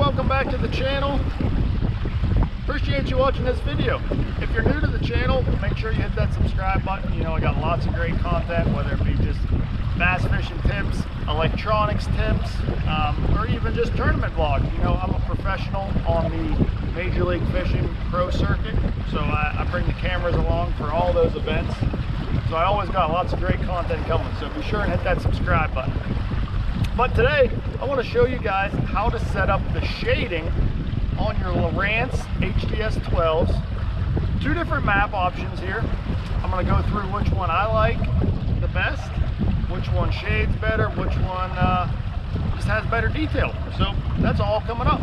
welcome back to the channel. Appreciate you watching this video. If you're new to the channel, make sure you hit that subscribe button. You know, I got lots of great content, whether it be just bass fishing tips, electronics tips, or even just tournament vlogs. You know, I'm a professional on the Major League Fishing Pro Circuit, so I bring the cameras along for all those events. So I always got lots of great content coming, so be sure and hit that subscribe button. But today, I want to show you guys how to set up the shading on your Lowrance HDS 12s. Two different map options here. I'm going to go through which one I like the best, which one shades better, which one just has better detail. So that's all coming up.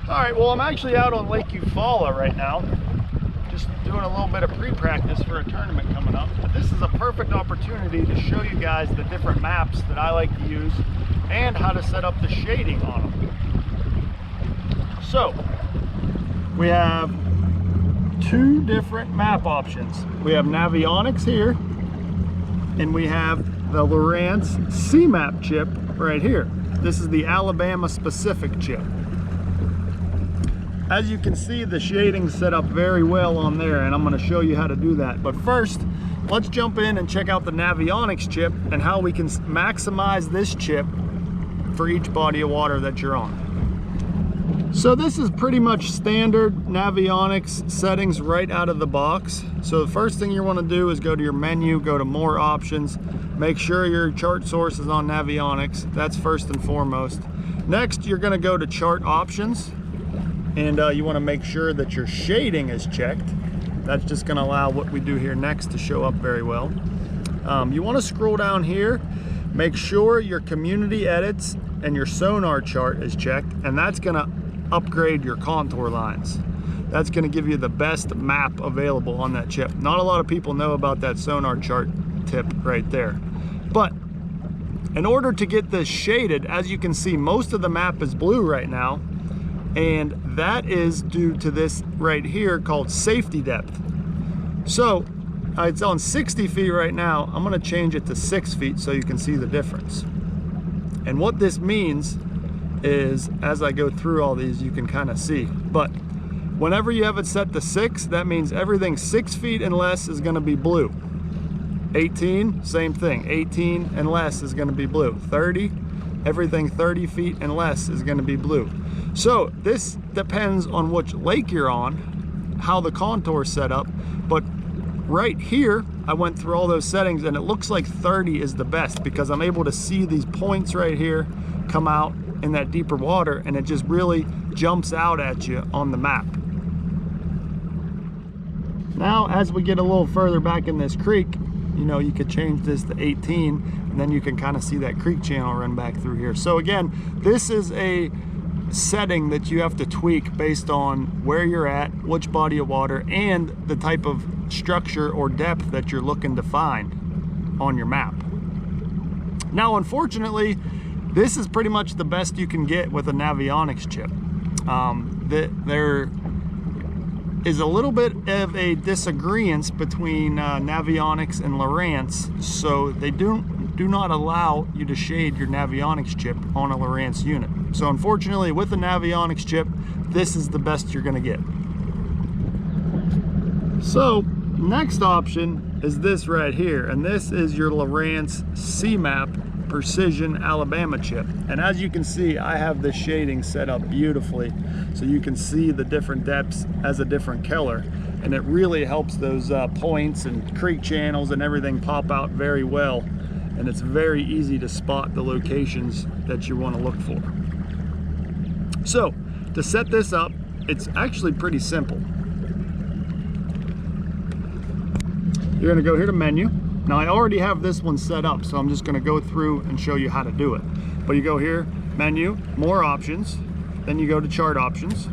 Alright, well, I'm actually out on Lake Eufaula right now, just doing a little bit of pre-practice for a tournament coming up. But this is a perfect opportunity to show you guys the different maps that I like to use and how to set up the shading on them. So, we have two different map options. We have Navionics here, and we have the Lowrance C-Map chip right here. This is the Alabama specific chip. As you can see, the shading's set up very well on there, and I'm going to show you how to do that. But first, let's jump in and check out the Navionics chip and how we can maximize this chip for each body of water that you're on. So this is pretty much standard Navionics settings right out of the box. So the first thing you want to do is go to your menu, go to more options, make sure your chart source is on Navionics. That's first and foremost. Next, you're going to go to chart options. And you want to make sure that your shading is checked. That's just going to allow what we do here next to show up very well. You want to scroll down here, make sure your community edits and your sonar chart is checked, and that's going to upgrade your contour lines. That's going to give you the best map available on that chip. Not a lot of people know about that sonar chart tip right there. But in order to get this shaded, as you can see, most of the map is blue right now. And that is due to this right here called safety depth. So it's on 60 feet right now. I'm going to change it to 6 feet so you can see the difference. And what this means is, as I go through all these, you can kind of see. But whenever you have it set to 6, that means everything 6 feet and less is going to be blue. 18, same thing. 18 and less is going to be blue. 30, everything 30 feet and less is going to be blue. So this depends on which lake you're on, how the contour is set up, but right here I went through all those settings and it looks like 30 is the best because I'm able to see these points right here come out in that deeper water, and it just really jumps out at you on the map. Now as we get a little further back in this creek, you know, you could change this to 18 and then you can kind of see that creek channel run back through here. So again, this is a setting that you have to tweak based on where you're at, which body of water, and the type of structure or depth that you're looking to find on your map. Now, unfortunately, this is pretty much the best you can get with a Navionics chip. There is a little bit of a disagreement between Navionics and Lowrance, so they do not allow you to shade your Navionics chip on a Lowrance unit. So unfortunately, with the Navionics chip, this is the best you're going to get. So next option is this right here, and this is your Lowrance C-Map Precision Alabama chip. And as you can see, I have the shading set up beautifully so you can see the different depths as a different color, and it really helps those points and creek channels and everything pop out very well, and it's very easy to spot the locations that you want to look for. So to set this up, it's actually pretty simple. You're going to go here to menu, Now I already have this one set up, so I'm just gonna go through and show you how to do it. But you go here, menu, more options, then you go to chart options.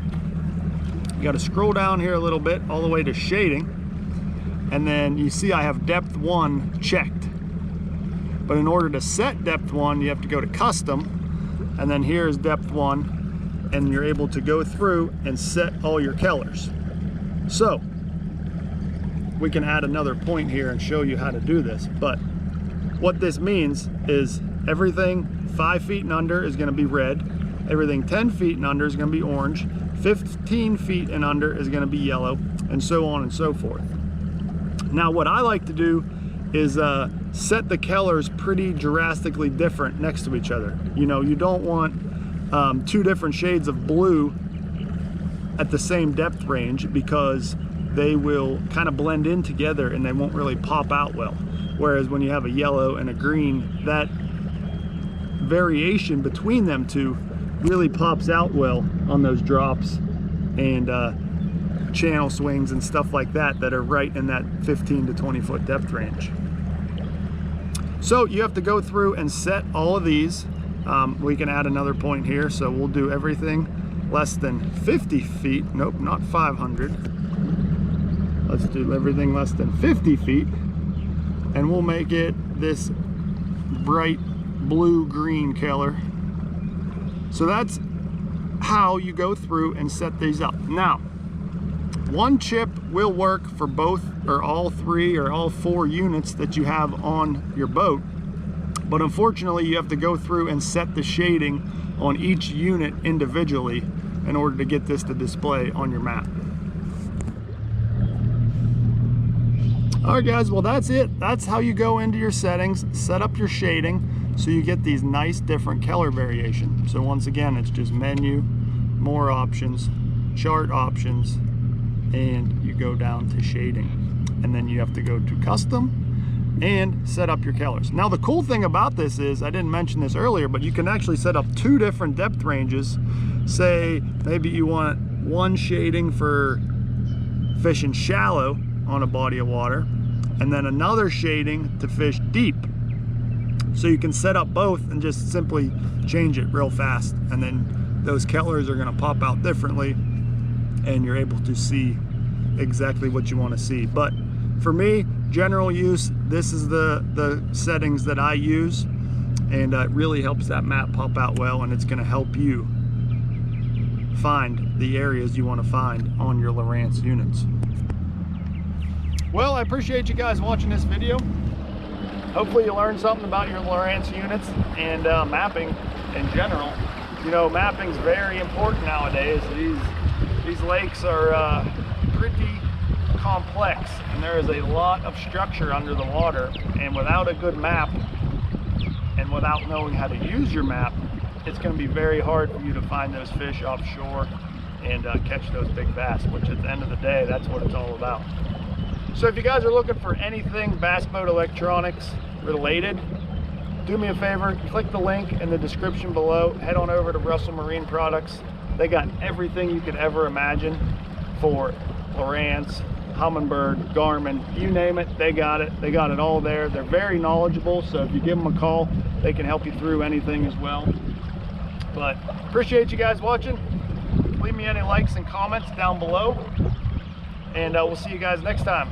You gotta scroll down here a little bit, all the way to shading, and then you see I have depth 1 checked. But in order to set depth 1, you have to go to custom, and then here's depth 1, and you're able to go through and set all your colors. So we can add another point here and show you how to do this, but what this means is everything 5 feet and under is going to be red, everything 10 feet and under is going to be orange, 15 feet and under is going to be yellow, and so on and so forth. Now what I like to do is set the colors pretty drastically different next to each other. You know, you don't want 2 different shades of blue at the same depth range, because they will kind of blend in together and they won't really pop out well. Whereas when you have a yellow and a green, that variation between them two really pops out well on those drops and channel swings and stuff like that that are right in that 15 to 20 foot depth range. So you have to go through and set all of these. We can add another point here, so we'll do everything less than 50 feet. Nope, not 500. Let's do everything less than 50 feet, and we'll make it this bright blue-green color. So that's how you go through and set these up. Now, one chip will work for both or all 3 or all 4 units that you have on your boat, but unfortunately you have to go through and set the shading on each unit individually in order to get this to display on your map. All right guys, well that's it. That's how you go into your settings, set up your shading so you get these nice different color variation. So once again, it's just menu, more options, chart options, and you go down to shading. And then you have to go to custom and set up your colors. Now the cool thing about this is, I didn't mention this earlier, but you can actually set up 2 different depth ranges. Say maybe you want one shading for fishing shallow on a body of water, and then another shading to fish deep. So you can set up both and just simply change it real fast, and then those colors are going to pop out differently and you're able to see exactly what you want to see. But for me, general use, this is the settings that I use, and it really helps that map pop out well, and it's going to help you find the areas you want to find on your Lowrance units. Well, I appreciate you guys watching this video. Hopefully you learned something about your Lowrance units and mapping in general. You know, mapping's very important nowadays. These lakes are pretty complex, and there is a lot of structure under the water, and without a good map and without knowing how to use your map, it's going to be very hard for you to find those fish offshore and catch those big bass, which at the end of the day, that's what it's all about. So if you guys are looking for anything bass boat electronics related, do me a favor, click the link in the description below, head on over to Russell Marine Products. They got everything you could ever imagine for Lowrance, Humminbird, Garmin, you name it, they got it. They got it all there. They're very knowledgeable, so if you give them a call, they can help you through anything as well. But appreciate you guys watching. Leave me any likes and comments down below, and we'll see you guys next time.